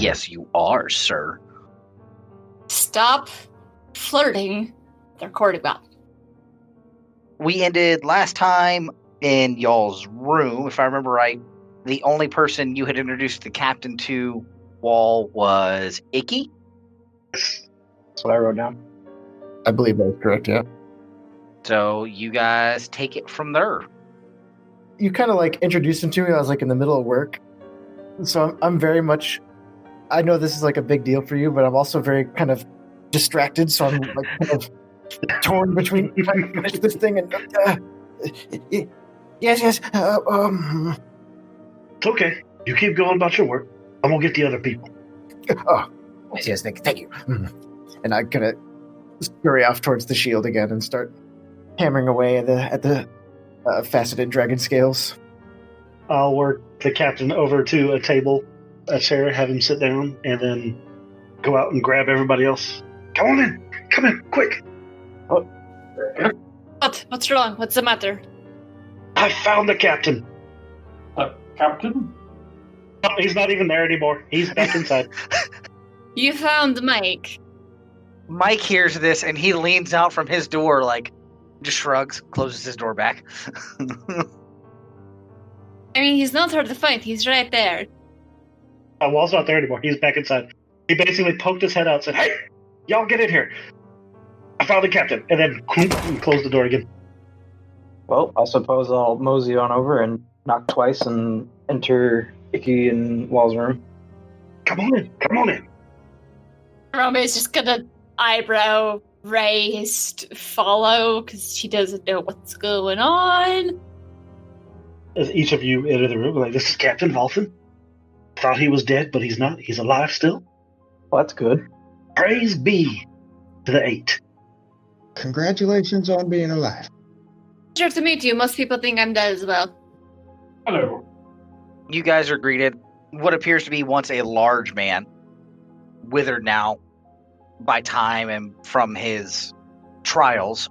Yes, you are, sir. Stop flirting with our quarterback. We ended last time in y'all's room, if I remember right. The only person you had introduced the captain to, Wall, was Ikki. That's what I wrote down. I believe that's correct, yeah. So you guys take it from there. You kind of like introduced him to me. I was like in the middle of work. So I'm very much, I know this is like a big deal for you, but I'm also very kind of distracted. So I'm like kind of torn between trying to finish this thing and yes. It's okay. You keep going about your work. I'm gonna get the other people. Oh, yes, thank you. And I'm gonna scurry off towards the shield again and start hammering away at the faceted dragon scales. I'll work the captain over to a table, a chair, have him sit down, and then go out and grab everybody else. Come in, quick. What's wrong? What's the matter? I found the captain. Captain? No, he's not even there anymore. He's back inside. You found Mike. Mike hears this and he leans out from his door, like, just shrugs, closes his door back. I mean, he's not hard to find. He's right there. Wall's not there anymore. He's back inside. He basically poked his head out and said, "Hey, y'all get in here. I found the captain." And then and closed the door again. Well, I suppose I'll mosey on over and knock twice and enter Ikki and Wall's room. Come on in. Iromae is just gonna eyebrow raised follow because she doesn't know what's going on. As each of you enter the room, like, this is Captain Valthan. Thought he was dead, but he's not. He's alive still. Well, that's good. Praise be to the 8. Congratulations on being alive. Pleasure to meet you. Most people think I'm dead as well. Hello. You guys are greeted. What appears to be once a large man, withered now by time and from his trials.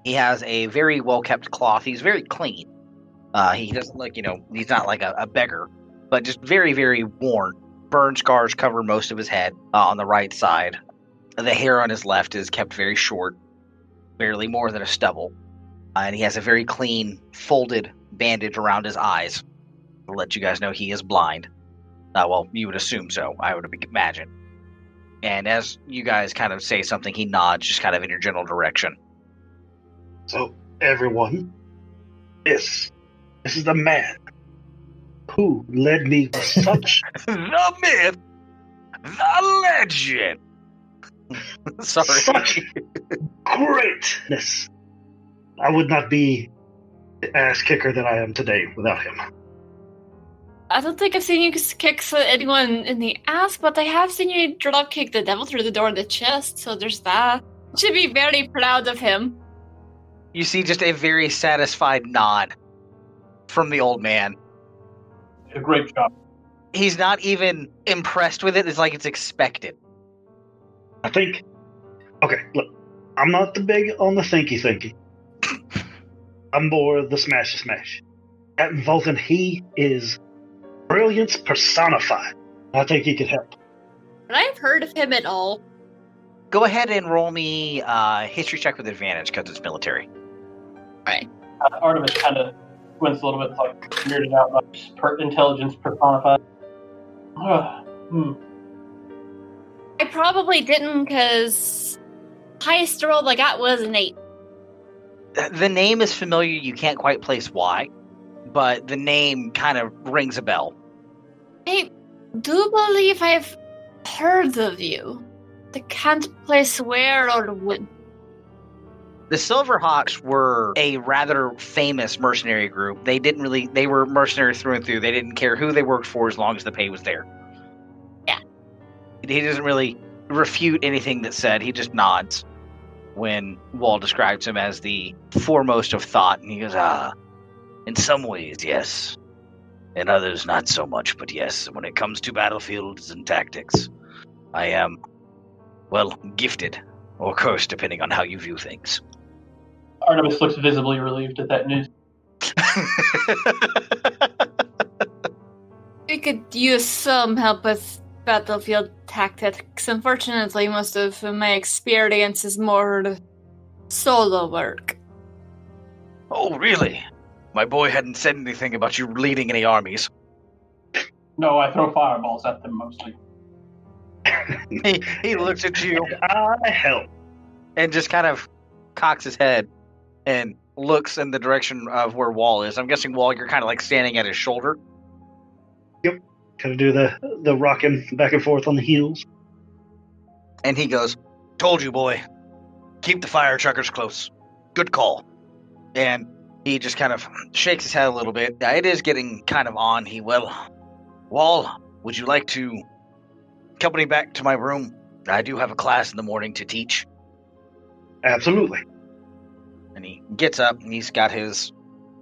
He has a very well-kept cloth. He's very clean. He doesn't look, he's not like a beggar, but just very, very worn. Burn scars cover most of his head on the right side. The hair on his left is kept very short, barely more than a stubble. And he has a very clean, folded bandage around his eyes. I'll let you guys know he is blind. Well, you would assume so, I would imagine. And as you guys kind of say something, he nods just kind of in your general direction. So, everyone, this is the man who led me to such... The myth! The legend! Sorry. Such greatness. I would not be the ass kicker that I am today without him. I don't think I've seen you kick anyone in the ass, but I have seen you drop kick the devil through the door in the chest, so there's that. Should be very proud of him. You see just a very satisfied nod from the old man. A great job. He's not even impressed with it. It's like it's expected. I think... Okay, look. I'm not the big on the thinky. I'm more the smashy. Captain Valthan, he is brilliance personified. I think he could help. But I've heard of him at all. Go ahead and roll me a history check with advantage because it's military. Right. Artemis kind of squints a little bit, like weirded out by intelligence personified. I probably didn't because highest roll I got was an 8. The name is familiar. You can't quite place why, but the name kind of rings a bell. I do believe I've heard of you. I can't place where or when. The Silverhawks were a rather famous mercenary group. They were mercenaries through and through. They didn't care who they worked for as long as the pay was there. Yeah. He doesn't really refute anything that's said. He just nods when Wall describes him as the foremost of thought. And he goes, in some ways, yes. In others, not so much, but yes. When it comes to battlefields and tactics, I am, gifted or cursed, depending on how you view things. Artemis looks visibly relieved at that news. We could use some help with battlefield tactics. Unfortunately, most of my experience is more solo work. Oh, really? My boy hadn't said anything about you leading any armies. No, I throw fireballs at them mostly. He looks at you I help. and just kind of cocks his head and looks in the direction of where Wall is. I'm guessing, Wall, you're kind of like standing at his shoulder. Kind of do the rocking back and forth on the heels. And he goes, "Told you, boy. Keep the fire truckers close. Good call." And he just kind of shakes his head a little bit. It is getting kind of on. Wall, would you like to accompany back to my room? I do have a class in the morning to teach. Absolutely. And he gets up and he's got his...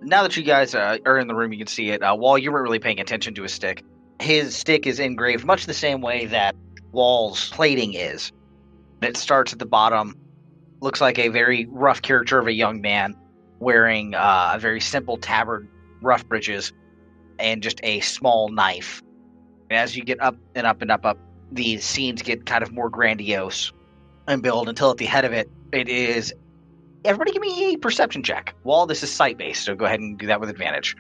Now that you guys are in the room, you can see it. Wall, you weren't really paying attention to his stick. His stick is engraved much the same way that Wall's plating is. It starts at the bottom. Looks like a very rough caricature of a young man wearing a very simple tabard, rough breeches, and just a small knife. And as you get up and up and up, the scenes get kind of more grandiose and build until at the head of it, it is... Everybody give me a perception check. Wall, this is sight-based, so go ahead and do that with advantage.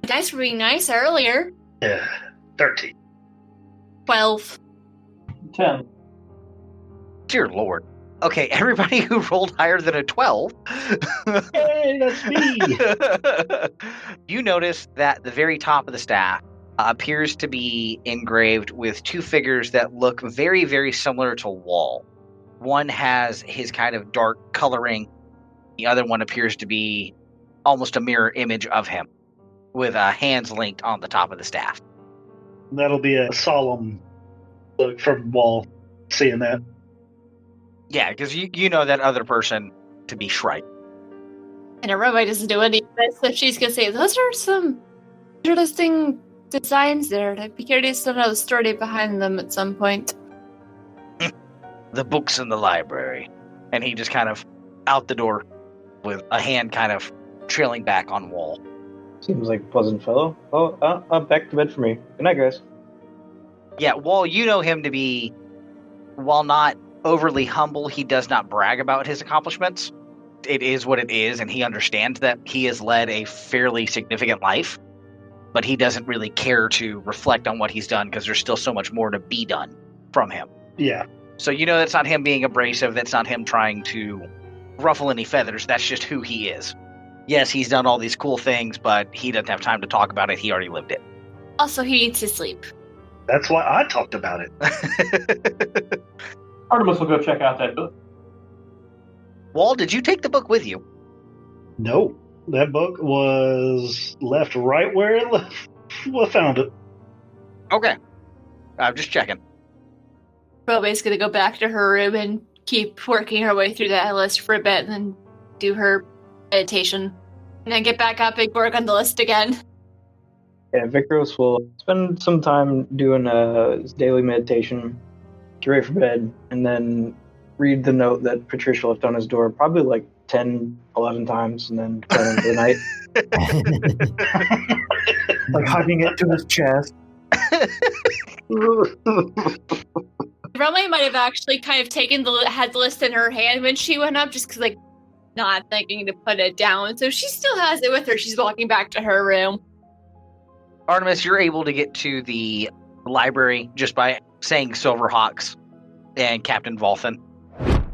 You guys were being nice earlier. 13. 12. 10. Dear Lord. Okay, everybody who rolled higher than a 12. Hey, that's me. You notice that the very top of the staff appears to be engraved with two figures that look very, very similar to Wall. One has his kind of dark coloring. The other one appears to be almost a mirror image of him, with hands linked on the top of the staff. That'll be a solemn look from Wall, seeing that. Yeah, because you know that other person to be Shrike. And Iromae doesn't do any of this, so she's going to say, those are some interesting designs there. I'd be curious to know the story behind them at some point. The books in the library. And he just kind of out the door with a hand kind of trailing back on Wall. Seems like a pleasant fellow. Oh, back to bed for me. Good night, guys. Yeah, Wall, you know him to be, while not overly humble, he does not brag about his accomplishments. It is what it is, and he understands that he has led a fairly significant life, but he doesn't really care to reflect on what he's done because there's still so much more to be done from him. Yeah. So you know that's not him being abrasive, that's not him trying to ruffle any feathers, that's just who he is. Yes, he's done all these cool things, but he doesn't have time to talk about it, he already lived it. Also, he needs to sleep. That's why I talked about it. Artemis will go check out that book. Wall, did you take the book with you? No. That book was left right where it left. Well, found it. Okay. I'm just checking. Iromae's going to go back to her room and keep working her way through that list for a bit and then do her meditation. And then get back up and work on the list again. Yeah, Vikros will spend some time doing his daily meditation, get ready for bed, and then read the note that Patricia left on his door probably like 10, 11 times, and then turn into the night. Like hugging it to his chest. Iromae might have actually kind of had the list in her hand when she went up, just because, like, not thinking to put it down. So she still has it with her. She's walking back to her room. Artemis, you're able to get to the library just by saying Silverhawks and Captain Valthan.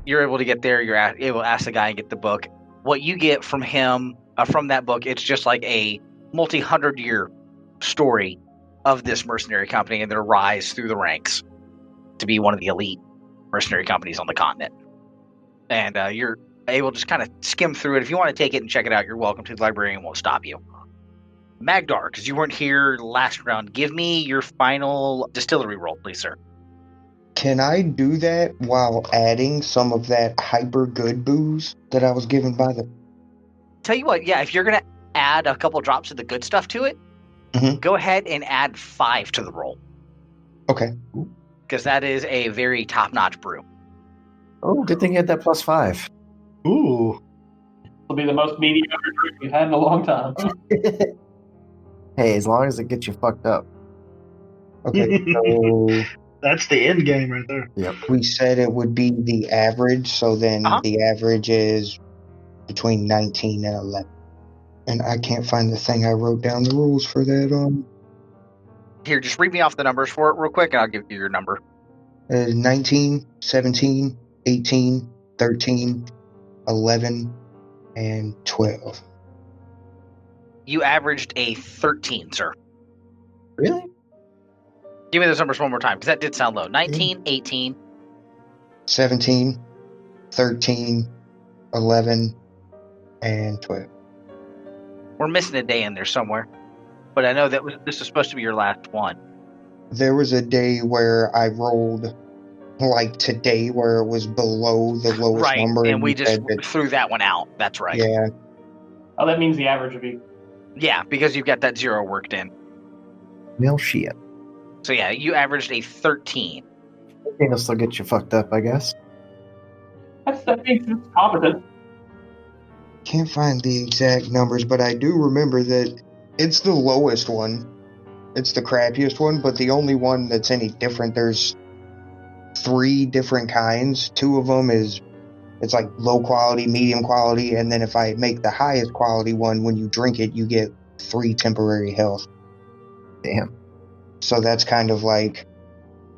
You're able to get there. You're able to ask the guy and get the book. What you get from him, from that book, it's just like a multi-100-year story of this mercenary company and their rise through the ranks to be one of the elite mercenary companies on the continent. And you're able to just kind of skim through it. If you want to take it and check it out, you're welcome to. The librarian won't stop you. Magdar, because you weren't here last round, give me your final distillery roll, please, sir. Can I do that while adding some of that hyper good booze that I was given by the... Tell you what, yeah, if you're going to add a couple drops of the good stuff to it, go ahead and add 5 to the roll. Okay. Because that is a very top-notch brew. Oh, good thing you had that +5. Ooh. It'll be the most mediocre drink we've had in a long time. Hey, as long as it gets you fucked up. Okay, so That's the end game right there. Yep. We said it would be the average, so then Uh-huh. the average is between 19 and 11. And I can't find the thing I wrote down the rules for that on. Here, just read me off the numbers for it real quick, and I'll give you your number. 19, 17, 18, 13, 11, and 12. You averaged a 13, sir. Really? Give me those numbers one more time, because that did sound low. 19, 18. 17, 13, 11, and 12. We're missing a day in there somewhere. But I know this was supposed to be your last one. There was a day where I rolled, like today, where it was below the lowest Right, number. and we you just said that- threw that one out. That's right. Yeah, Oh, that means the average would be. Yeah, because you've got that 0 worked in. No shit. So yeah, you averaged a 13. It'll still get you fucked up, I guess. That means it's competent. can't find the exact numbers, but I do remember that it's the lowest one. It's the crappiest one, but the only one that's any different. There's 3 different kinds. 2 of them it's like low quality, medium quality, and then if I make the highest quality one, when you drink it, you get 3 temporary health. Damn. So that's kind of like,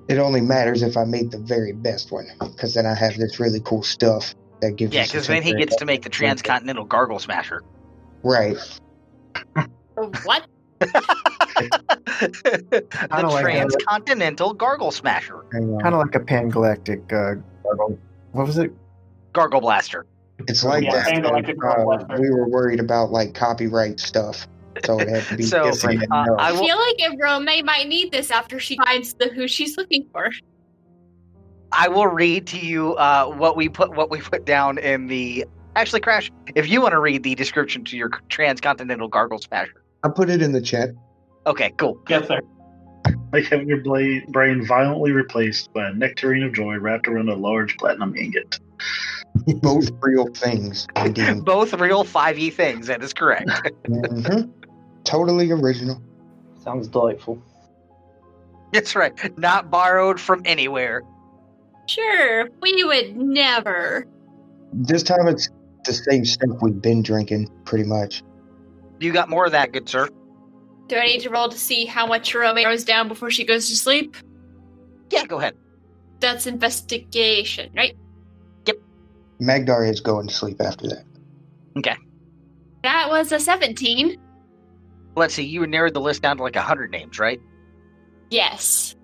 it only matters if I make the very best one, because then I have this really cool stuff that gives Yeah, you some because then he temporary gets to make the transcontinental gargle smasher. Right. What? The like transcontinental gargle smasher. And, Kind of like a pan-galactic gargle. What was it? Gargle blaster. it's like Yeah, that. pan-galactic blaster. We were worried about like copyright stuff, so it had to be So, different. and no. I I will feel like Iromae might need this after she finds who she's looking for. I will read to you what we put down in the. Actually, Crash, if you want to read the description to your transcontinental gargle smasher. I put it in the chat. Okay, cool. Yes, sir. Like having your brain violently replaced by a nectarine of joy wrapped around a large platinum ingot. Both real things. Indeed. Both real 5e things. That is correct. Mhm. Totally original. Sounds delightful. That's right. Not borrowed from anywhere. Sure, we would never. This time it's the same stuff we've been drinking, pretty much. You got more of that, good sir. Do I need to roll to see how much Iromae throws down before she goes to sleep? Yeah, go ahead. That's investigation, right? Magdar is going to sleep after that. Okay. That was a 17. Let's see. You narrowed the list down to like 100 names, right? Yes.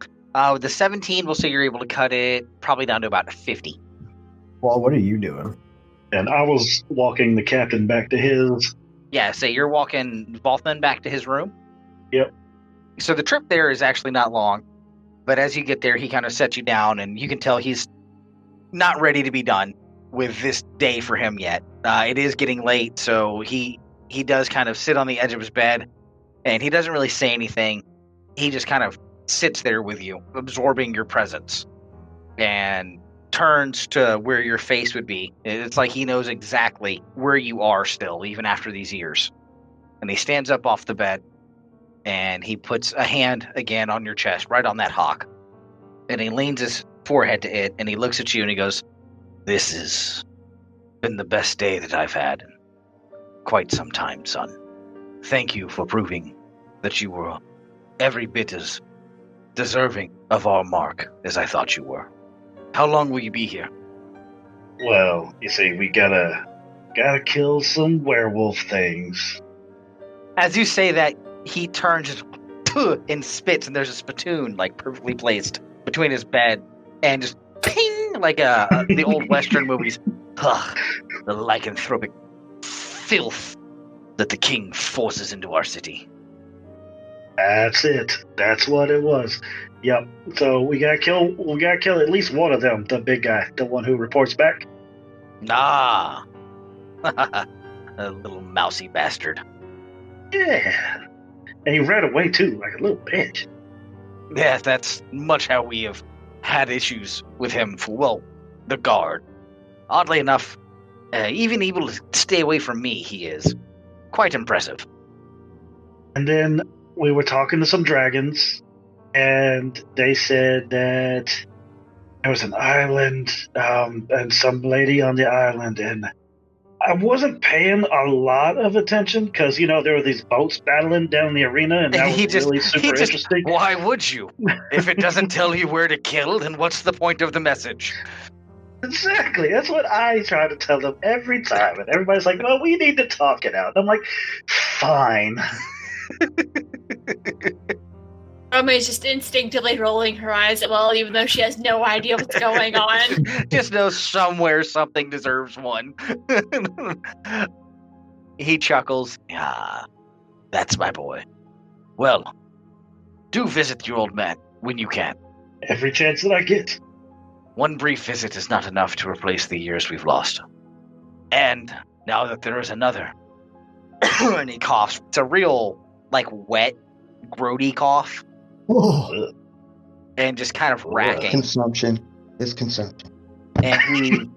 With the 17, we'll say you're able to cut it probably down to about 50. Well, what are you doing? And I was walking the captain back to his. Yeah, so you're walking Valthan back to his room? Yep. So the trip there is actually not long, but as you get there, he kind of sets you down, and you can tell he's not ready to be done with this day for him yet. It is getting late, so he does kind of sit on the edge of his bed, and he doesn't really say anything. He just kind of sits there with you, absorbing your presence, and turns to where your face would be. It's like he knows exactly where you are still, even after these years. And he stands up off the bed, and he puts a hand again on your chest, right on that hawk. And he leans his forehead to it, and he looks at you, and he goes, "This has been the best day that I've had in quite some time, son. Thank you for proving that you were every bit as deserving of our mark as I thought you were. How long will you be here?" Well, you see, we gotta kill some werewolf things. As you say that, he turns and spits, and there's a spittoon like perfectly placed between his bed, and just ping like the old Western movies. Ugh, the lycanthropic filth that the king forces into our city. That's it. That's what it was. Yep. So we gotta kill at least one of them, the big guy, the one who reports back. Ah, a little mousy bastard. Yeah. And he ran away too, like a little bitch. Yes, that's much how we have had issues with him for, well, the guard. Oddly enough, even able to stay away from me, he is. Quite impressive. And then we were talking to some dragons, and they said that there was an island, and some lady on the island, and I wasn't paying a lot of attention because, there were these boats battling down in the arena, and that was really super interesting. Why would you? If it doesn't tell you where to kill, then what's the point of the message? Exactly. That's what I try to tell them every time. And everybody's like, well, we need to talk it out. I'm like, fine. Iromae is just instinctively rolling her eyes at well, even though she has no idea what's going on. Just knows somewhere something deserves one. He chuckles. Ah, that's my boy. Well, do visit your old man when you can. Every chance that I get. One brief visit is not enough to replace the years we've lost. And now that there is another, and he coughs. It's a real, wet, grody cough. Oh. And just kind of racking. Consumption. It's consumption. And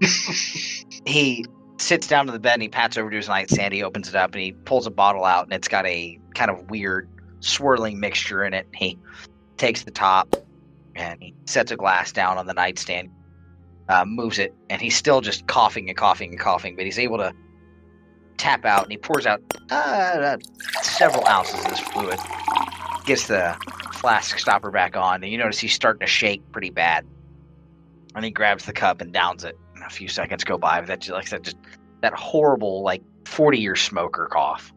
he sits down to the bed and he pats over to his nightstand. He opens it up and he pulls a bottle out and it's got a kind of weird swirling mixture in it. He takes the top and he sets a glass down on the nightstand, moves it, and he's still just coughing and coughing and coughing, but he's able to tap out and he pours out several ounces of this fluid. Gets the flask stopper back on, and you notice he's starting to shake pretty bad. And he grabs the cup and downs it. And a few seconds go by, but that, like I said, just that horrible, 40-year smoker cough.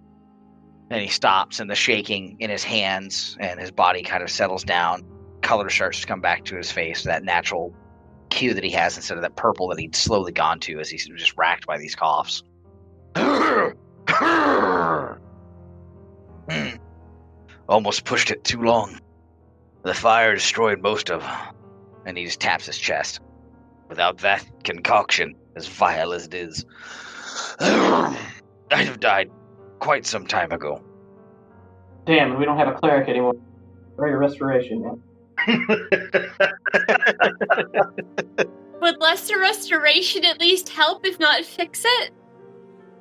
And he stops, and the shaking in his hands and his body kind of settles down. Color starts to come back to his face, that natural hue that he has instead of that purple that he'd slowly gone to as he's just racked by these coughs. Almost pushed it too long. The fire destroyed most of, and he just taps his chest. Without that concoction, as vile as it is, I'd have died quite some time ago. Damn, we don't have a cleric anymore. Great restoration, man. Would lesser restoration at least help, if not fix it?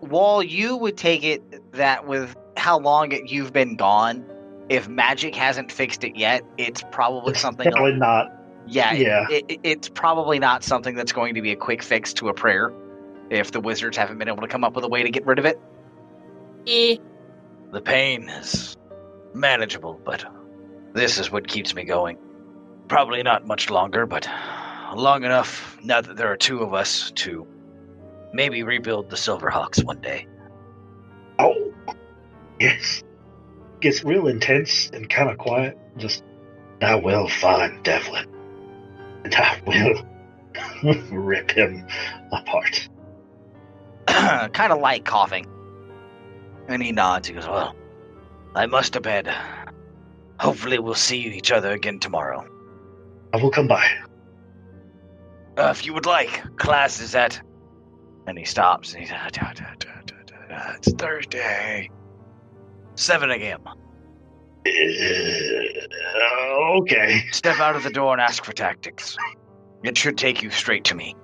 Wall, you would take it that with how long you've been gone, if magic hasn't fixed it yet, it's probably something. Probably not. Yeah. It's probably not something that's going to be a quick fix to a prayer. If the wizards haven't been able to come up with a way to get rid of it. The pain is manageable, but this is what keeps me going. Probably not much longer, but long enough now that there are two of us to maybe rebuild the Silverhawks one day. Oh, yes. Gets real intense and kind of quiet. Just, I will find Devlin. And I will rip him apart. Kind of light coughing. And he nods. He goes, well, I must to bed. Hopefully we'll see each other again tomorrow. I will come by. If you would like, class is at... And he stops and he's... It's Thursday. 7 a.m. Okay. Step out of the door and ask for tactics. It should take you straight to me.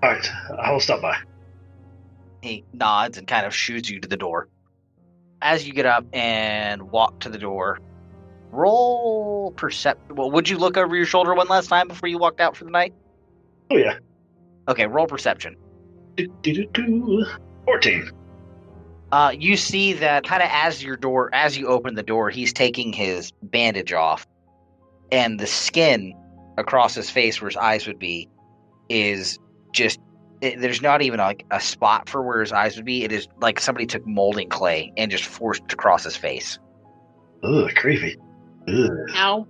Alright, I will stop by. He nods and kind of shoos you to the door. As you get up and walk to the door, roll perception. Well, would you look over your shoulder one last time before you walked out for the night? Oh, yeah. Okay, roll perception. 14. You see that kind of as you open the door, he's taking his bandage off, and the skin across his face where his eyes would be is just, there's not even a spot for where his eyes would be. It is like somebody took molding clay and just forced it across his face. Ugh, creepy. Ugh. Ow.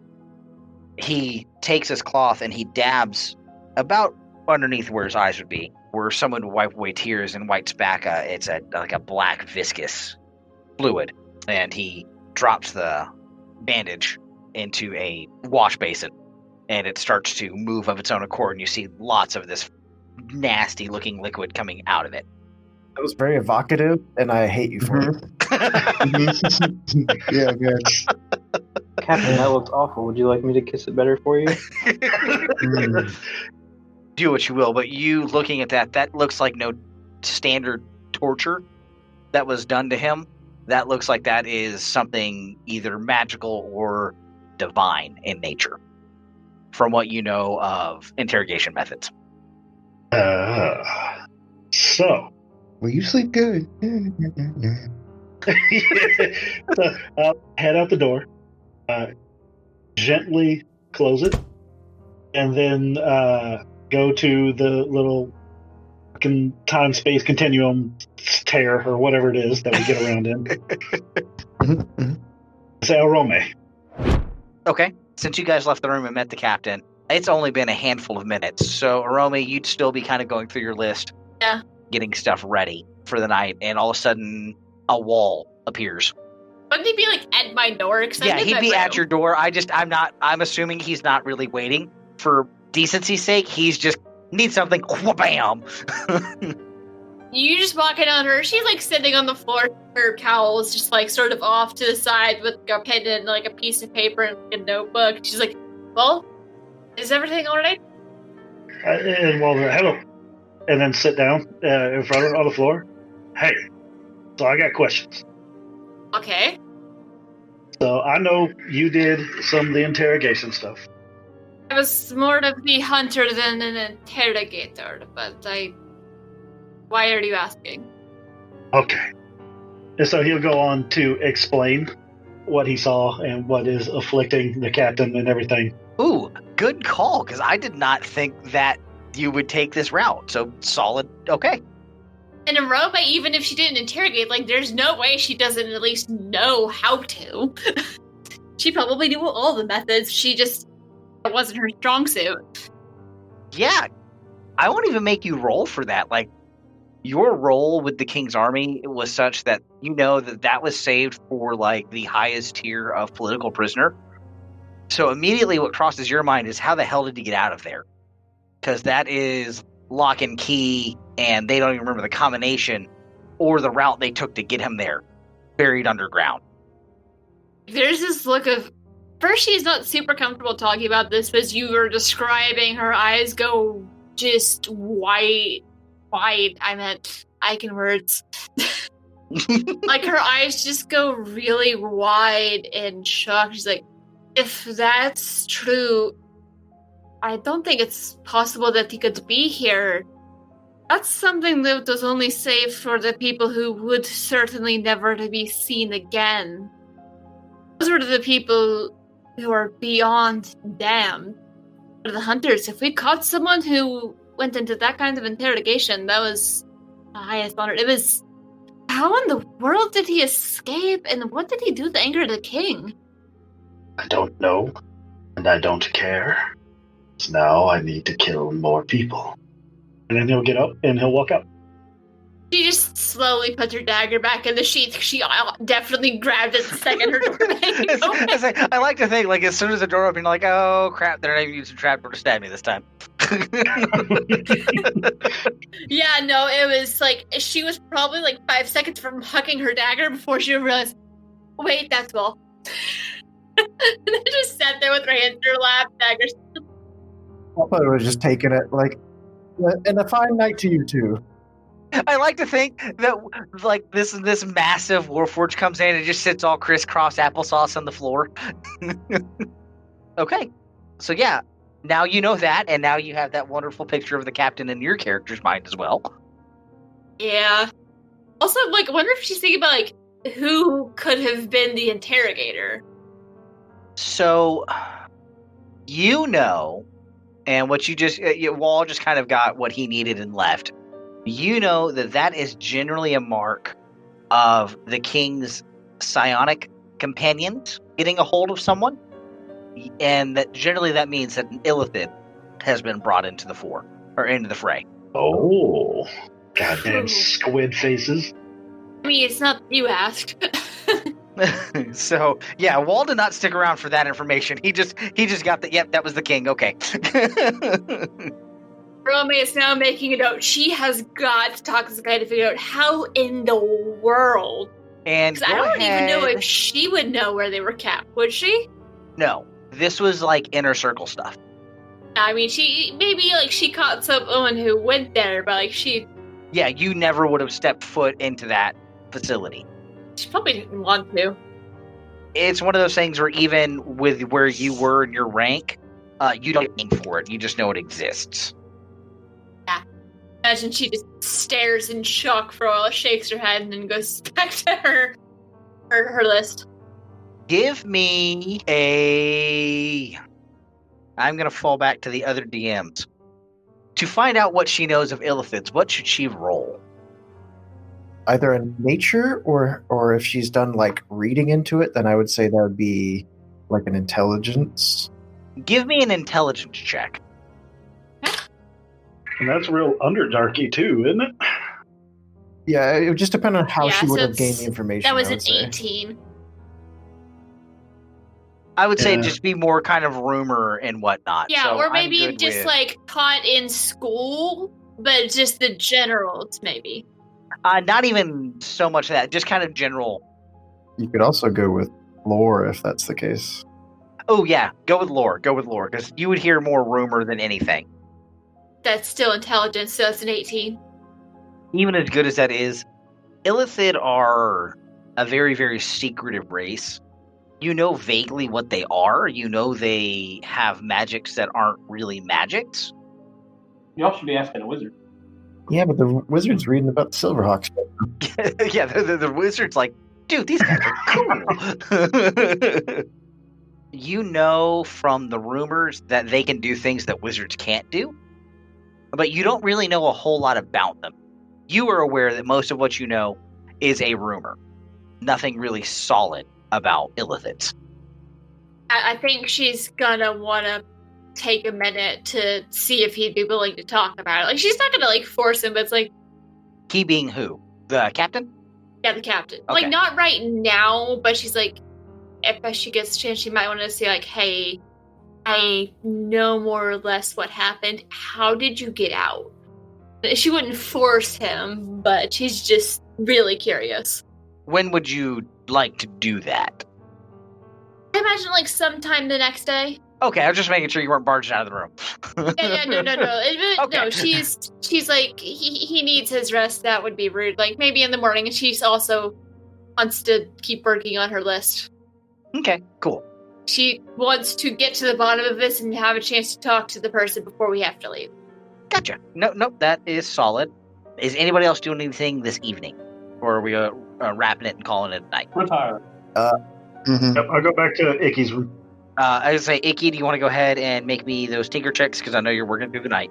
He takes his cloth and he dabs about underneath where his eyes would be, where someone would wipe away tears and wipes back it's a black viscous fluid, and he drops the bandage into a wash basin, and it starts to move of its own accord, and you see lots of this nasty looking liquid coming out of it. That was very evocative, and I hate you for it. Yeah, good. Captain, that looks awful. Would you like me to kiss it better for you? Do what you will, but you looking at that looks like no standard torture that was done to him. That looks like that is something either magical or divine in nature, from what you know of interrogation methods. So, Well, you sleep good. so head out the door, gently close it, and then go to the little fucking time-space continuum tear or whatever it is that we get around in. Say Iromae. Okay. Since you guys left the room and met the captain, it's only been a handful of minutes. So, Iromae, you'd still be kind of going through your list. Yeah. Getting stuff ready for the night, and all of a sudden, a wall appears. Wouldn't he be like at my door? Yeah, he'd be at your door. I'm assuming he's not really waiting for decency's sake. He's just needs something. Bam. You just walk in on her. She's like sitting on the floor. Her cowl is just like sort of off to the side with a pen and like a piece of paper and like, a notebook. She's like, "Well, is everything all right?" And while they're hello, and then sit down in front of her on the floor. Hey, so I got questions. Okay. So I know you did some of the interrogation stuff. I was more of the hunter than an interrogator, but why are you asking? Okay. And so he'll go on to explain what he saw and what is afflicting the captain and everything. Ooh, good call, because I did not think that you would take this route. So solid. Okay. And Iromae, even if she didn't interrogate, like, there's no way she doesn't at least know how to. She probably knew all the methods. She just, it wasn't her strong suit. Yeah. I won't even make you roll for that. Like, your role with the King's Army was such that you know that was saved for, like, the highest tier of political prisoner. So immediately what crosses your mind is, how the hell did he get out of there? Because that is lock and key, and they don't even remember the combination or the route they took to get him there, buried underground. There's this look of, first she's not super comfortable talking about this, but as you were describing, her eyes go just wide, I can words. Like, her eyes just go really wide and shocked. She's like, if that's true, I don't think it's possible that he could be here. That's something that was only saved for the people who would certainly never to be seen again. Those were the people who are beyond damned. For the hunters, if we caught someone who went into that kind of interrogation, that was the highest honor. It was, how in the world did he escape, and what did he do to anger the king? I don't know, and I don't care. Now I need to kill more people. And then he'll get up and he'll walk out. She just slowly puts her dagger back in the sheath. She definitely grabbed it the second her door opened. I like to think, like, as soon as the door opened, like, oh crap, they're not even using trapdoor to stab me this time. Yeah, no, it was like, she was probably like 5 seconds from hucking her dagger before she realized, wait, that's well. And then just sat there with her hands in her lap, dagger. I probably would have just taken it, like, and a fine night to you too. I like to think that, like, this massive Warforged comes in and just sits all crisscross applesauce on the floor. Okay. So yeah, now you know that, and now you have that wonderful picture of the captain in your character's mind as well. Yeah. Also, like, I wonder if she's thinking about, like, who could have been the interrogator. So, you know, and what you just, Wall just kind of got what he needed and left. You know that is generally a mark of the king's psionic companions getting a hold of someone, and that generally that means that an illithid has been brought into the fray. Oh, goddamn squid faces. I mean, it's not you asked. So yeah, Wall did not stick around for that information. He just got the, yep, that was the king. Okay. Iromae is now making a note. She has got to talk to this guy to figure out how in the world. And I don't even know if she would know where they were kept. Would she? No, this was like inner circle stuff. I mean, she caught someone who went there, but like she. Yeah, you never would have stepped foot into that facility. She probably didn't want to. it's one of those things where even with where you were in your rank, you don't aim for it. You just know it exists. Imagine she just stares in shock for a while, shakes her head, and then goes back to her list. Give me a... I'm going to fall back to the other DMs. To find out what she knows of illithids, what should she roll? Either in nature or if she's done like reading into it, then I would say that would be like an intelligence. Give me an intelligence check. And that's real underdarky too, isn't it? Yeah, it would just depend on how she would have gained it's- the information. That was I an would say. 18. I would say Yeah. just be more kind of rumor and whatnot. Yeah, So or I'm maybe good just with- like taught in school, but just the generals, maybe. not even so much that, just kind of general. You could also go with lore if that's the case. Oh yeah, go with lore, because you would hear more rumor than anything. That's still intelligence, so it's an 18. Even as good as that is, illithid are a very, very secretive race. You know vaguely what they are. You know they have magics that aren't really magics. Y'all should be asking a wizard. Yeah, but the wizard's reading about the Silverhawks. Yeah, the wizard's like, dude, these guys are cool. You know from the rumors that they can do things that wizards can't do, but you don't really know a whole lot about them. You are aware that most of what you know is a rumor. Nothing really solid about illithids. I think she's gonna wanna take a minute to see if he'd be willing to talk about it. Like, she's not gonna, like, force him, but it's like, He being who? The captain? yeah, the captain. Okay. Like, not right now, but she's like, if she gets a chance, she might want to say, like, hey, I know more or less what happened. How did you get out? She wouldn't force him, but she's just really curious. When would you like to do that? I imagine, like, sometime the next day. Okay, I was just making sure you weren't barging out of the room. Yeah, no. Okay. No, she's like, he needs his rest. That would be rude. Like, maybe in the morning. And she's also wants to keep working on her list. Okay, cool. She wants to get to the bottom of this and have a chance to talk to the person before we have to leave. Gotcha. Nope, that is solid. Is anybody else doing anything this evening? Or are we wrapping it and calling it a night? Retire. Mhm. Yep, I'll go back to Ikki's room. I would say, Ikki, do you want to go ahead and make me those tinker checks? Because I know you're working through the night.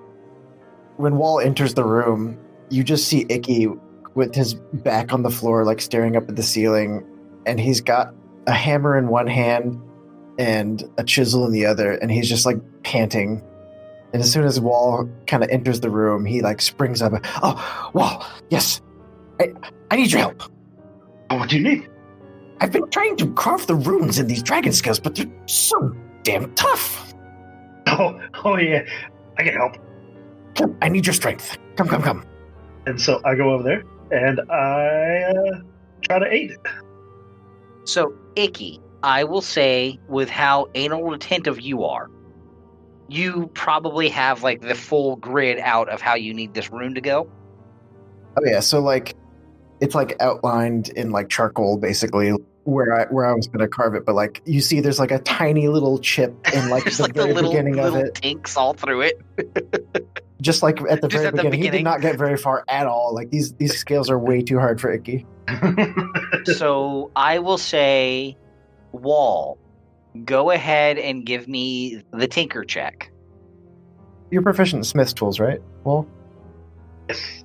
When Wall enters the room, you just see Ikki with his back on the floor, like staring up at the ceiling, and he's got a hammer in one hand and a chisel in the other, and he's just like panting. And as soon as Wall kind of enters the room, he like springs up. Oh, Wall, yes, I need your help. Oh, what do you need? I've been trying to carve the runes in these dragon scales, but they're so damn tough. Oh yeah, I can help. Come, I need your strength. Come. And so I go over there and I try to aid it. So, Ikki, I will say, with how anal retentive you are, you probably have like the full grid out of how you need this rune to go. Oh yeah, so like it's like outlined in like charcoal basically where I was gonna carve it, but like you see there's like a tiny little chip in like There's the like the very little beginning of it. tinks all through it. Just like at the Just very at the beginning. He beginning. did not get very far at all. Like these scales are way too hard for Ikki. So I will say, Wall, go ahead and give me the tinker check. You're proficient in Smith's tools, right? Well, Yes.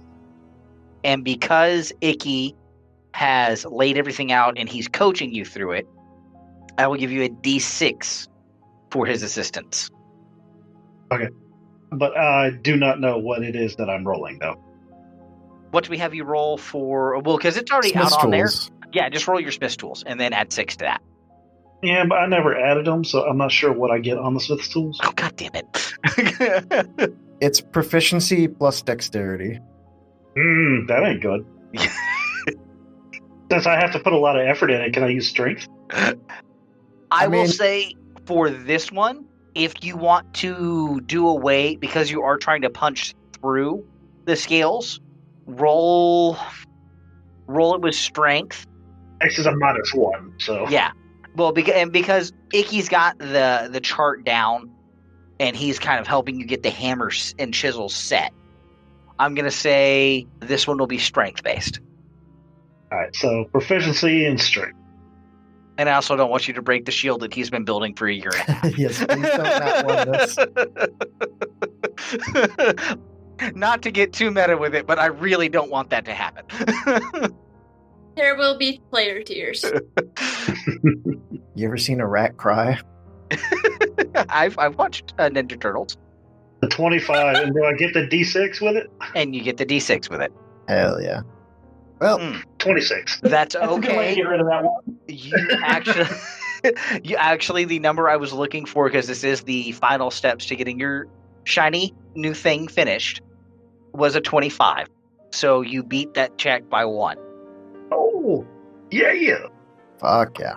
And because Ikki has laid everything out and he's coaching you through it, I will give you a D6 for his assistance. But I do not know what it is that I'm rolling, though. What do we have you roll for? Well, because it's already Smith's out on there. tools. Yeah, just roll your Smith's tools and then add 6 to that. Yeah, but I never added them, so I'm not sure what I get on the Smith's tools. Oh, God damn it. It's proficiency plus dexterity. That ain't good. Since I have to put a lot of effort in it, can I use strength? I will mean- say for this one, if you want to do away, because you are trying to punch through the scales, roll it with strength. X is a -1, so. Yeah. Well, because Ikki's got the chart down, and he's kind of helping you get the hammers and chisels set. I'm gonna say this one will be strength based. All right, so proficiency in strength. And I also don't want you to break the shield that he's been building for a year and a half. Yes, please don't not want this. Not to get too meta with it, but I really don't want that to happen. There will be player tears. You ever seen a rat cry? I've watched Ninja Turtles. The 25, and do I get the D6 with it? And you get the D6 with it. Hell yeah. Well, 26. That's That's a good way to okay. get rid of that one. You actually, the number I was looking for, because this is the final steps to getting your shiny new thing finished, was a 25. So you beat that check by 1. Oh, yeah. fuck yeah.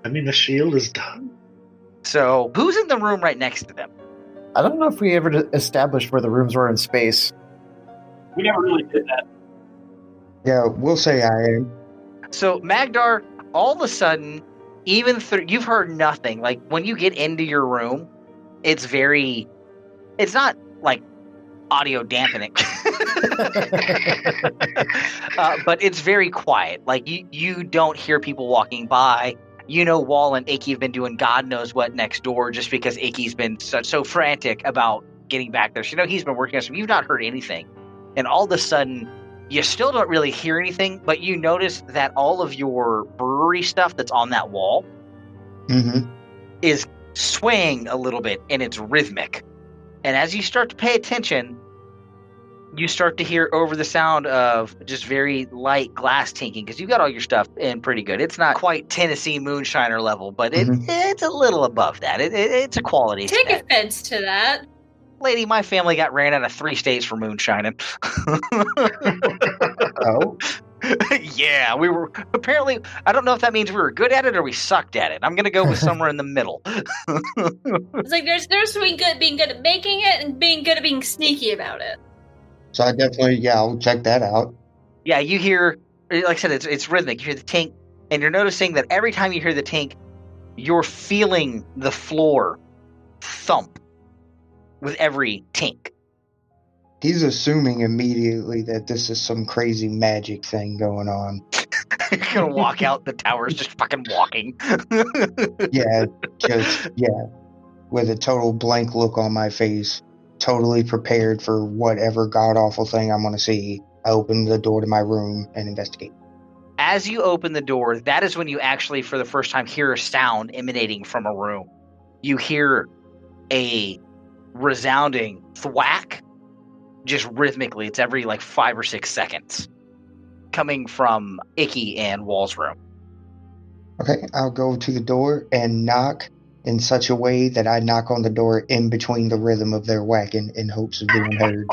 I mean, the shield is done. So who's in the room right next to them? I don't know if we ever established where the rooms were in space. We never really did that. Yeah, we'll say I am. So Magdar, all of a sudden, even through, you've heard nothing. Like when you get into your room, it's not like audio dampening, but it's very quiet. Like you don't hear people walking by. You know, Wall and Ikki have been doing God knows what next door, just because Ikki's been so frantic about getting back there. So, he's been working on something. You've not heard anything, and all of a sudden, you still don't really hear anything. But you notice that all of your brewery stuff that's on that wall is swaying a little bit, and it's rhythmic. And as you start to pay attention, you start to hear over the sound of just very light glass tinking, because you've got all your stuff in pretty good. It's not quite Tennessee moonshiner level, but it's a little above that. It's a quality Take spec. offense to that. Lady, my family got ran out of 3 states for moonshining. Oh, Yeah, we were apparently. I don't know if that means we were good at it or we sucked at it. I'm gonna go with somewhere in the middle. It's like there's being good at making it and being good at being sneaky about it. so I definitely, I'll check that out. Yeah, you hear, like I said, it's rhythmic. You hear the tink, and you're noticing that every time you hear the tink, you're feeling the floor thump with every tink. He's assuming immediately that this is some crazy magic thing going on. You're gonna walk out, the tower's just fucking walking. Yeah, with a total blank look on my face, totally prepared for whatever god-awful thing I'm going to see. I open the door to my room and investigate. As you open the door, that is when you actually, for the first time, hear a sound emanating from a room. You hear a resounding thwack, just rhythmically. It's every 5 or 6 seconds, coming from Ikki and Wall's room. Okay, I'll go to the door and knock in such a way that I knock on the door in between the rhythm of their whacking in hopes of being heard.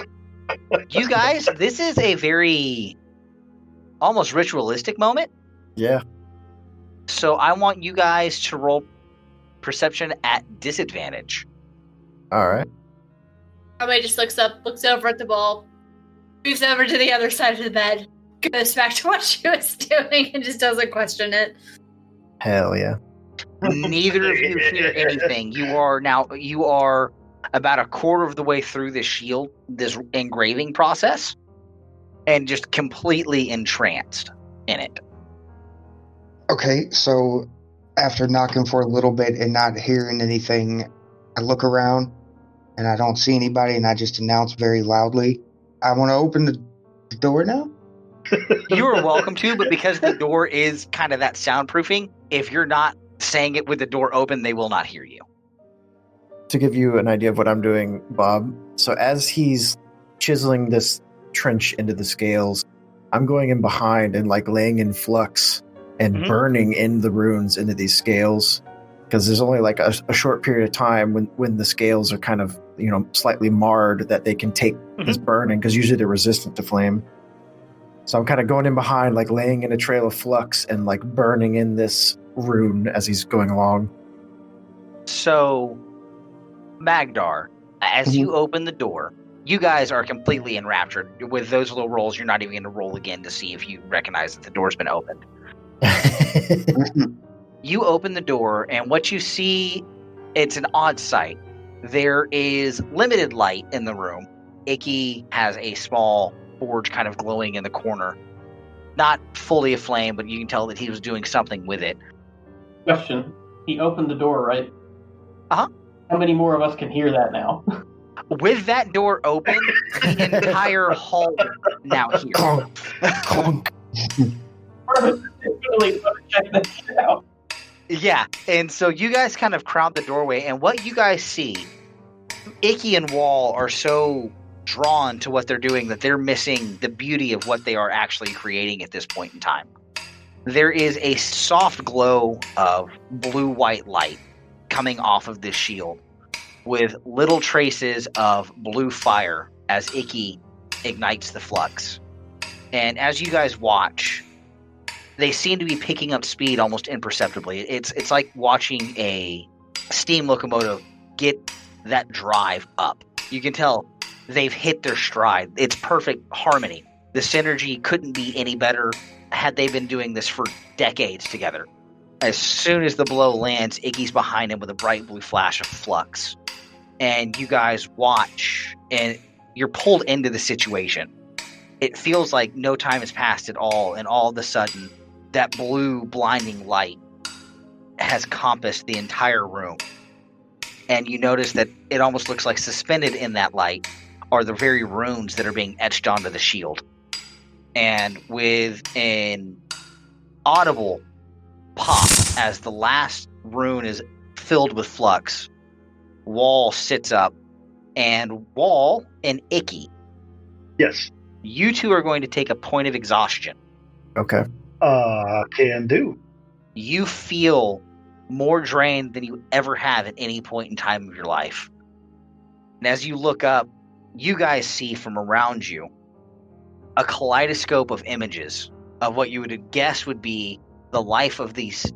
You guys, this is a very almost ritualistic moment. Yeah. So I want you guys to roll perception at disadvantage. All right. Everybody just looks over at the ball, moves over to the other side of the bed, goes back to what she was doing, and just doesn't question it. Hell yeah. Neither of you hear anything. You are about a quarter of the way through this shield, this engraving process, and just completely entranced in it. Okay, so after knocking for a little bit and not hearing anything, I look around and I don't see anybody, and I just announce very loudly, I want to open the door now. You are welcome to, but because the door is kind of that soundproofing, if you're not saying it with the door open, they will not hear you. To give you an idea of what I'm doing, Bob, so as he's chiseling this trench into the scales, I'm going in behind and laying in flux and burning in the runes into these scales, because there's only a short period of time when the scales are kind of slightly marred that they can take this burning, because usually they're resistant to flame. So I'm kind of going in behind, laying in a trail of flux and burning in this rune as he's going along. So, Magdar, as you open the door, you guys are completely enraptured. With those little rolls, you're not even going to roll again to see if you recognize that the door's been opened. You open the door, and what you see, it's an odd sight. There is limited light in the room. Ikki has a small forge kind of glowing in the corner. Not fully aflame, but you can tell that he was doing something with it. Question. He opened the door, right? Uh-huh. How many more of us can hear that now? With that door open, the entire hall now hears. Clunk, clunk. Really want to check this shit out. Yeah, and so you guys kind of crowd the doorway, and what you guys see, Ikki and Wall are so drawn to what they're doing that they're missing the beauty of what they are actually creating at this point in time. There is a soft glow of blue-white light coming off of this shield with little traces of blue fire as Ikki ignites the flux. And as you guys watch, they seem to be picking up speed almost imperceptibly. It's like watching a steam locomotive get that drive up. You can tell they've hit their stride. It's perfect harmony. The synergy couldn't be any better had they been doing this for decades together. As soon as the blow lands, Ikki's behind him with a bright blue flash of flux. And you guys watch, and you're pulled into the situation. It feels like no time has passed at all, and all of a sudden, that blue blinding light has compassed the entire room. And you notice that it almost looks like suspended in that light are the very runes that are being etched onto the shield. And with an audible pop as the last rune is filled with flux, Wall sits up, and Wall and Ikki, Yes. you two are going to take a point of exhaustion. Okay. Can do. You feel more drained than you ever have at any point in time of your life. And as you look up, you guys see from around you a kaleidoscope of images of what you would guess would be the life of this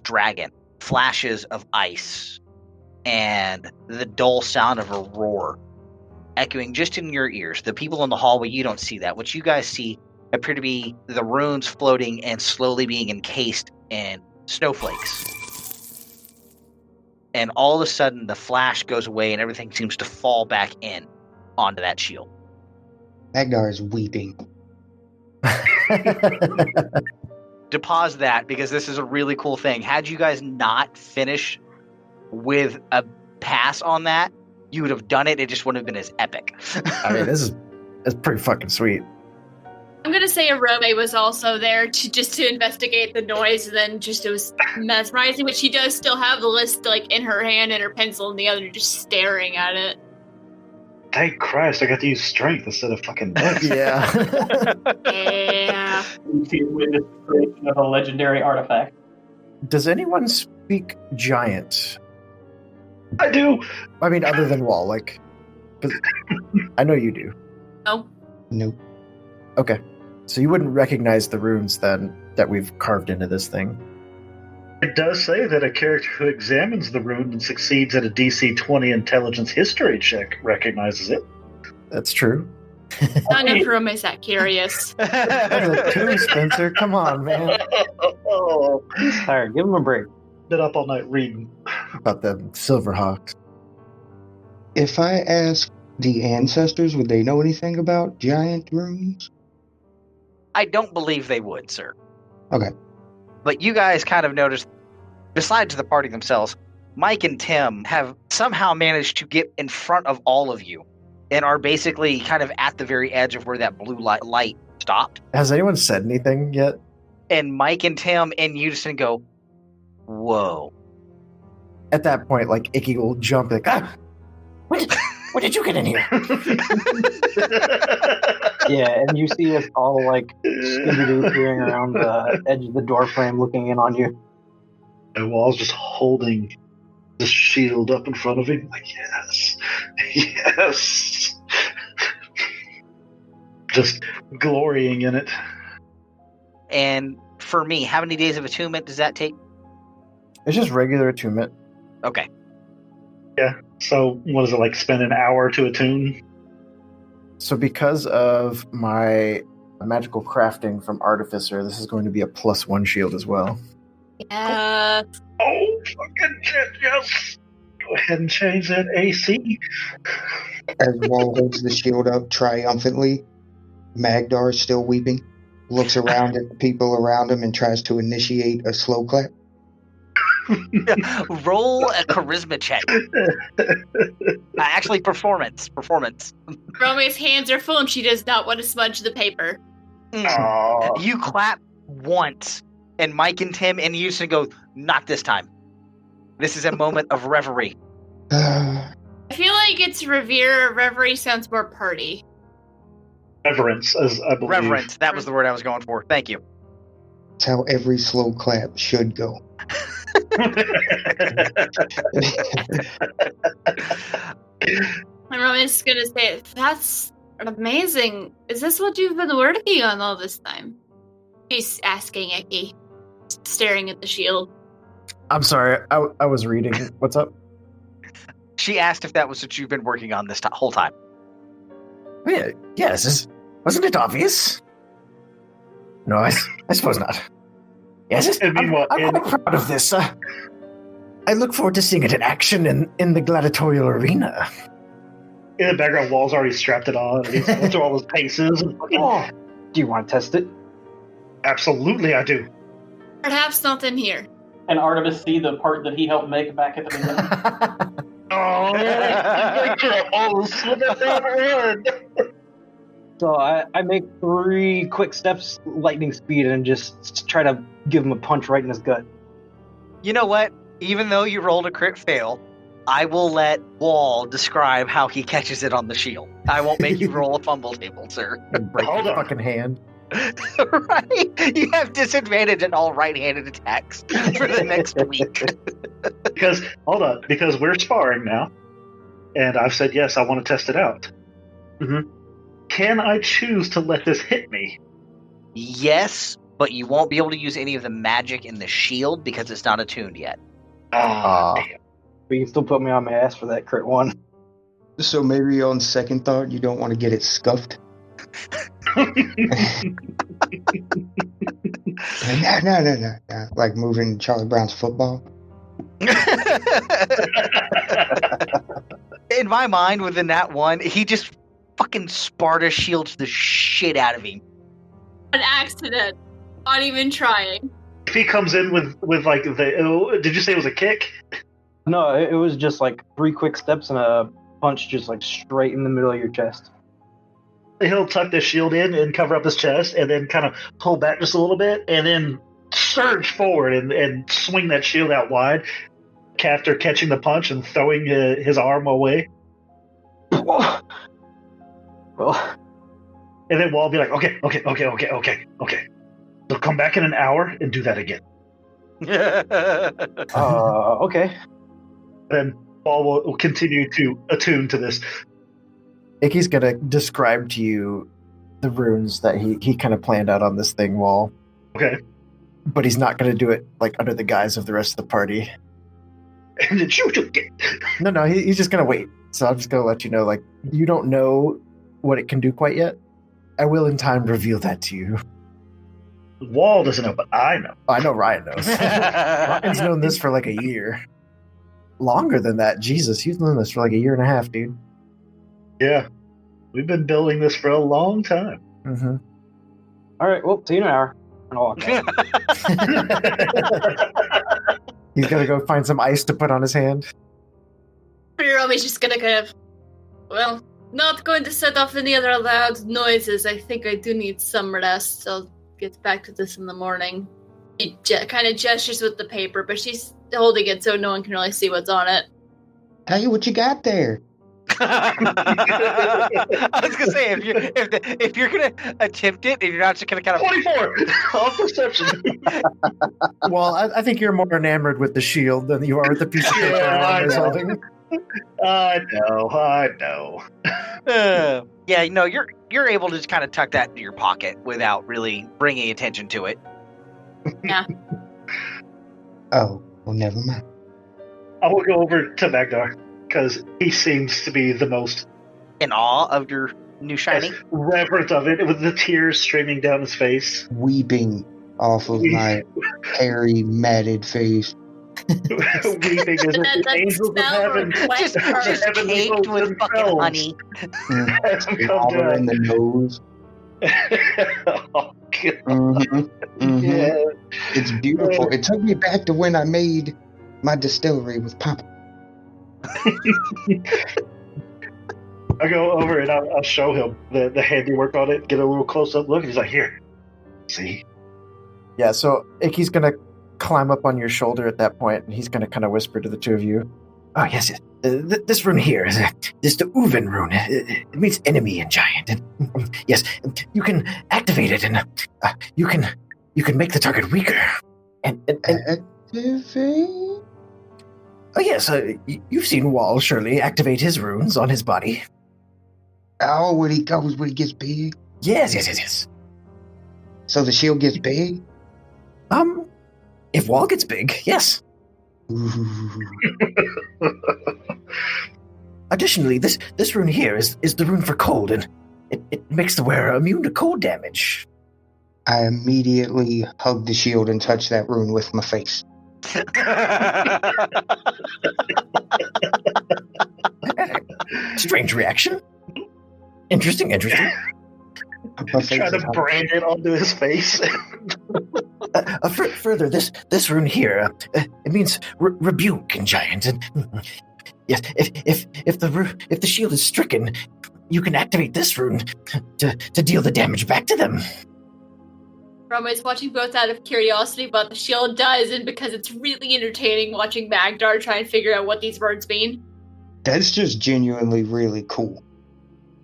dragon. Flashes of ice and the dull sound of a roar echoing just in your ears. The people in the hallway, you don't see that. What you guys see appear to be the runes floating and slowly being encased in snowflakes. And all of a sudden, the flash goes away and everything seems to fall back in onto that shield. Magdar is weeping. To pause that, because this is a really cool thing. Had you guys not finished with a pass on that, you would have done it. It just wouldn't have been as epic. I mean, it's pretty fucking sweet. I'm gonna say Iromae was also there to investigate the noise, and then just it was mesmerizing. But she does still have the list like in her hand and her pencil in the other, just staring at it. Thank Christ, I got to use strength instead of fucking dex. Yeah. Yeah. You see it witness the creation of a legendary artifact. Does anyone speak giant? I do. I mean, other than Wall, like, 'cause I know you do. No. Nope. Okay, so you wouldn't recognize the runes then that we've carved into this thing. It does say that a character who examines the rune and succeeds at a DC 20 intelligence history check recognizes it. That's true. None of Iromae's that curious. That's a two, Spencer. Come on, man. Oh, He's tired. Give him a break. been up all night reading. About the Silverhawks. If I ask the ancestors, would they know anything about giant runes? I don't believe they would, sir. Okay. But you guys kind of noticed, besides the party themselves, Mike and Tim have somehow managed to get in front of all of you and are basically kind of at the very edge of where that blue light stopped. Has anyone said anything yet? And Mike and Tim in unison go, whoa. At that point, like, Ikki will jump like, when did you get in here? Yeah, and you see us all like Scooby-Doo peering around the edge of the door frame, looking in on you. And Wall's just holding the shield up in front of him, like, yes, yes. Just glorying in it. And for me, how many days of attunement does that take? It's just regular attunement. Okay. Yeah. So, what is it, like, spend an hour to attune? So because of my magical crafting from Artificer, this is going to be a +1 shield as well. Uh, Oh, fucking shit, yes! Go ahead and change that AC. As Wall holds the shield up triumphantly, Magdar, still weeping, looks around at the people around him and tries to initiate a slow clap. Roll a charisma check. Actually, performance. Romeo's hands are full and she does not want to smudge the paper. Oh, You clap once, and Mike and Tim and Houston go, not this time. This is a moment of reverie. I feel like it's revere. Reverie sounds more party. reverence, as I believe. Reverence. That was the word I was going for. Thank you. That's how every slow clap should go. And Romeo's gonna say, "That's amazing. Is this what you've been working on all this time?" She's asking Ikki, staring at the shield. I'm sorry, I was reading. What's up? She asked if that was what you've been working on this whole time. Yeah, yes. Wasn't it obvious? No, I suppose not. Yes, And meanwhile, I'm quite proud of this. I look forward to seeing it in action in the gladiatorial arena. in the background, Wall's already strapped it on. And he's going through all his paces. And fucking, Oh, do you want to test it? absolutely, I do. Perhaps not in here. And Artemis see the part that he helped make back at the beginning. Oh, close with the favorite word. So I make 3 quick steps, lightning speed, and just try to give him a punch right in his gut. You know what? Even though you rolled a crit fail, I will let Wall describe how he catches it on the shield. I won't make you roll a fumble table, sir. Break Hold your on. fucking hand. Right? You have disadvantage in all right-handed attacks for the next week. Because, hold on, because we're sparring now. And I've said, yes, I want to test it out. Mhm. Can I choose to let this hit me? Yes, but you won't be able to use any of the magic in the shield because it's not attuned yet. Ah, Aw. But you can still put me on my ass for that crit one. So maybe on second thought, you don't want to get it scuffed. No. Like moving Charlie Brown's football. In my mind, within that one, he just fucking Sparta shields the shit out of him. An accident. Not even trying. If he comes in with like did you say it was a kick? No, it was just like 3 quick steps and a punch just like straight in the middle of your chest. He'll tuck the shield in and cover up his chest and then kind of pull back just a little bit and then surge forward and swing that shield out wide after catching the punch and throwing his arm away. Well, And then Wall will be like, okay. So come back in an hour and do that again. okay. Then Wall will continue to attune to this. Ikki's gonna describe to you the runes that he kind of planned out on this thing wall, Okay. but he's not gonna do it like under the guise of the rest of the party. And then shoot. No, he's just gonna wait. So I'm just gonna let you know, like, you don't know what it can do quite yet. I will in time reveal that to you. Wall doesn't know, but I know. I know Ryan knows. Ryan's known this for like a year. Longer than that. Jesus, he's known this for like a year and a half, dude. Yeah. We've been building this for a long time. Mm-hmm. All right, well, see you in an hour. And I'll walk out. He's gonna go find some ice to put on his hand. Romeo's just gonna kind of, well, not going to set off any other loud noises. I think I do need some rest. I'll get back to this in the morning. She kind of gestures with the paper, but she's holding it so no one can really see what's on it. Tell you what you got there. I was gonna say if you're gonna attempt it and you're not just gonna kind of 24! Off perception. Well, I think you're more enamored with the shield than you are with the piece of paper Yeah, I Ryan is know. holding. I know. yeah, no, you're able to just kind of tuck that into your pocket without really bringing attention to it. Oh, well, never mind. I will go over to Magdar because he seems to be the most In awe of your new shiny. reverent of it, with the tears streaming down his face. Weeping off of my hairy, matted face. Weeping as if the That angels of spell heaven reflects Just her. heavenly caked hosts with fucking themselves. honey. Has them come All in down. the nose. Oh, God. Yeah. It's beautiful. It took me back to when I made my distillery with Papa. I go over and I'll show him the handiwork on it, get a little close up look, and he's like, here, see? Yeah, so Ikki's gonna climb up on your shoulder at that point, and he's gonna kind of whisper to the two of you. Oh, yes, yes. This rune here is the Uven rune. It means enemy and giant. And, yes, you can activate it, and you can make the target weaker. And Activate? oh yes, you've seen Wall surely activate his runes on his body. Oh, when he gets big? Yes. So the shield gets big? If Wall gets big, yes. Ooh. Additionally, this rune here is the rune for cold, and it makes the wearer immune to cold damage. I immediately hug the shield and touch that rune with my face. Strange reaction. Interesting. My face Try to is hot. brand it onto his face. Further, this rune here, it means rebuke in giant. And yes, if the shield is stricken, you can activate this rune to deal the damage back to them. Roma is watching both out of curiosity about what the shield does and because it's really entertaining watching Magdar try and figure out what these words mean. That's just genuinely really cool.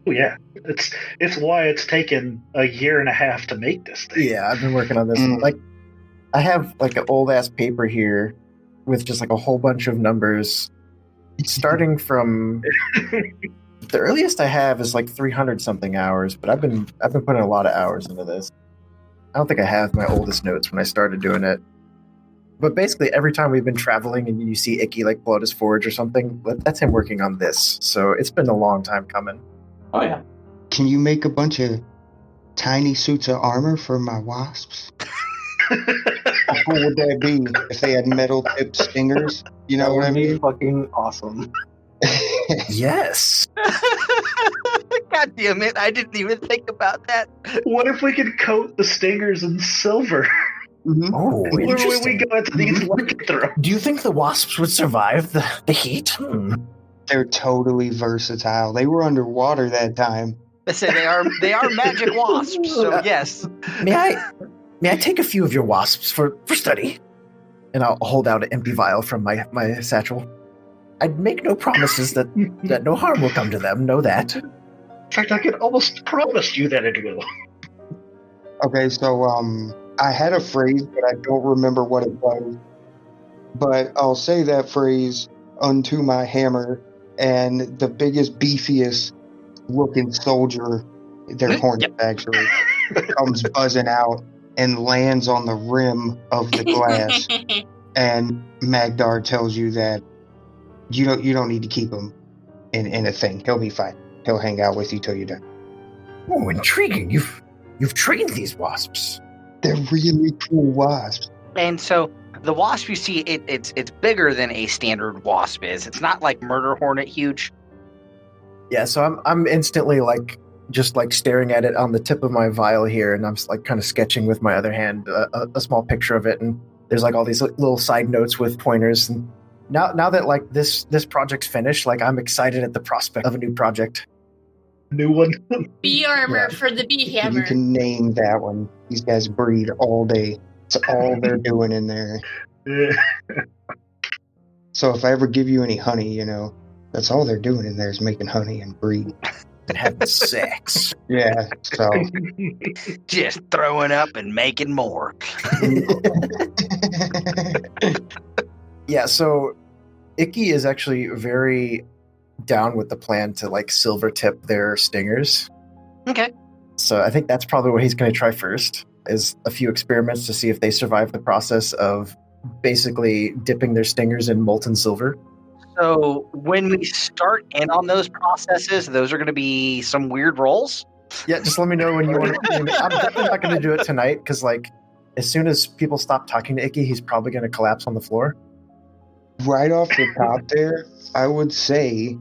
Oh, yeah, it's why it's taken a year and a half to make this thing. Yeah, I've been working on this. Mm. Like, I have like an old ass paper here with just like a whole bunch of numbers, starting from the earliest I have is like 300 something hours. But I've been putting a lot of hours into this. I don't think I have my oldest notes when I started doing it. But basically, every time we've been traveling and you see Ikki like blow out his forge or something, that's him working on this. So it's been a long time coming. Oh, yeah. Can you make a bunch of tiny suits of armor for my wasps? How cool would that be if they had metal-tipped stingers? You know what I mean? Fucking awesome. Yes. God damn it! I didn't even think about that. What if we could coat the stingers in silver? Mhm. Oh, Where would we interesting. go into these lycanthropes? Do you think the wasps would survive the heat? They're totally versatile. They were underwater that time. I say they are magic wasps. So yes. May I take a few of your wasps for study? And I'll hold out an empty vial from my satchel. I'd make no promises that no harm will come to them. Know that. In fact, I could almost promise you that it will. Okay, so I had a phrase, but I don't remember what it was. But I'll say that phrase unto my hammer, and the biggest, beefiest looking soldier, they're hornets actually, comes buzzing out and lands on the rim of the glass. And Magdar tells you that you don't need to keep him in a thing. He'll be fine. He'll hang out with you till you're done. Oh, intriguing! You've trained these wasps. They're really cool wasps. And so the wasp you see, it's bigger than a standard wasp is. It's not like murder hornet huge. Yeah, so I'm instantly like just like staring at it on the tip of my vial here, and I'm like kind of sketching with my other hand a small picture of it, and there's like all these little side notes with pointers. And now that like this project's finished, like I'm excited at the prospect of a new project. New one. Bee armor Yeah. for the bee You hammer. can name that one. These guys breed all day. It's all they're doing in there. So if I ever give you any honey, that's all they're doing in there is making honey and breeding. And having sex. Yeah, so. Just throwing up and making more. Yeah, so Ikki is actually very down with the plan to like silver tip their stingers. Okay. So I think that's probably what he's going to try first, is a few experiments to see if they survive the process of basically dipping their stingers in molten silver. So when we start in on those processes, those are going to be some weird rolls. Yeah, just let me know when you want to. I'm definitely not going to do it tonight because, like, as soon as people stop talking to Ikki, he's probably going to collapse on the floor. Right off the top there, I would say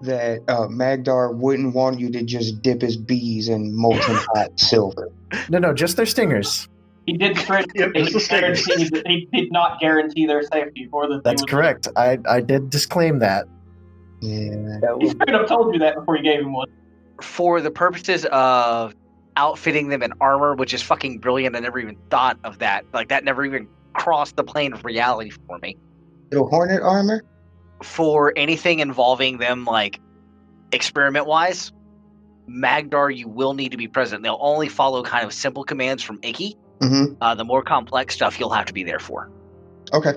that Magdar wouldn't want you to just dip his bees in molten hot silver. No, just their stingers. He did straight. Yep, he, just the stickers. he did not guarantee their safety more than That's correct. I did disclaim that. Yeah. He straight up told you that before you gave him one. For the purposes of outfitting them in armor, which is fucking brilliant, I never even thought of that. Like, that never even crossed the plane of reality for me. Little hornet armor? For anything involving them, like, experiment-wise, Magdar, you will need to be present. They'll only follow kind of simple commands from Ikki. Mm-hmm. The more complex stuff you'll have to be there for. Okay.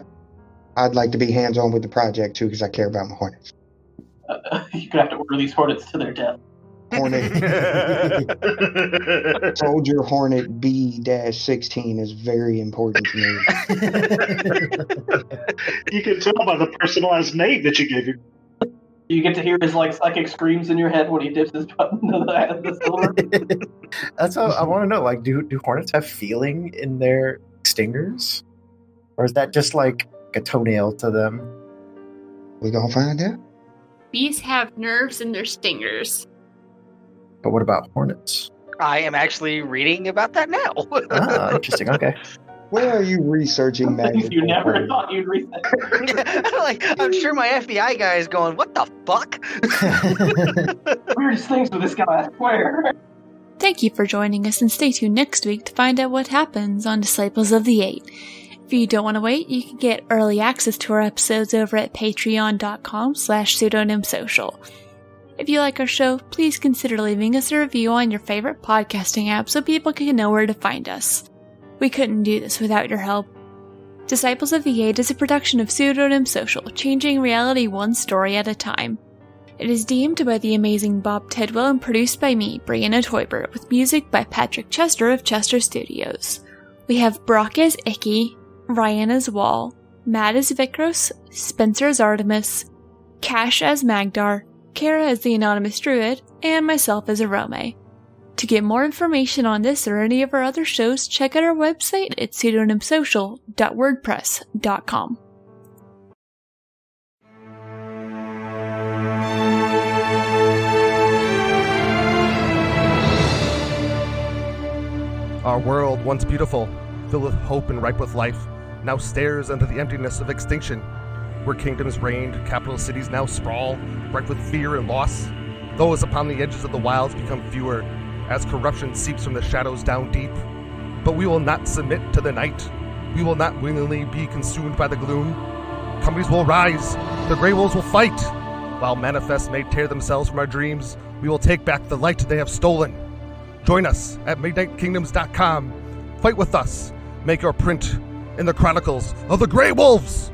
I'd like to be hands-on with the project, too, because I care about my hornets. You're gonna have to order these hornets to their death. Hornet. Soldier Hornet B-16 is very important to me. You can tell by the personalized name that you gave him. You get to hear his like psychic screams in your head when he dips his button into the silver. That's how I want to know. Like, do hornets have feeling in their stingers, or is that just like a toenail to them? We gonna find out? Bees have nerves in their stingers. But what about hornets? I am actually reading about that now. Ah, interesting. Okay. Where are you researching magic? You never thought you'd read that. Like, I'm sure my FBI guy is going, what the fuck? Weirdest things with this guy, I swear. Thank you for joining us, and stay tuned next week to find out what happens on Disciples of the Eight. If you don't want to wait, you can get early access to our episodes over at patreon.com/pseudonymsocial. If you like our show, please consider leaving us a review on your favorite podcasting app so people can know where to find us. We couldn't do this without your help. Disciples of the Eight is a production of Pseudonym Social, changing reality one story at a time. It is DM'd by the amazing Bob Tidwell and produced by me, Brianna Toiber, with music by Patrick Chester of Chester Studios. We have Brock as Ikki, Ryan as Wall, Matt as Vikros, Spencer as Artemis, Cash as Magdar, Kara as the Anonymous Druid, and myself as Iromae. To get more information on this or any of our other shows, check out our website at pseudonymsocial.wordpress.com. Our world, once beautiful, filled with hope and ripe with life, now stares into the emptiness of extinction. Where kingdoms reigned, capital cities now sprawl, bright with fear and loss. Those upon the edges of the wilds become fewer, as corruption seeps from the shadows down deep. But we will not submit to the night. We will not willingly be consumed by the gloom. Companies will rise, the Grey Wolves will fight. While manifests may tear themselves from our dreams, we will take back the light they have stolen. Join us at MidnightKingdoms.com. Fight with us. Make your print in the chronicles of the Grey Wolves.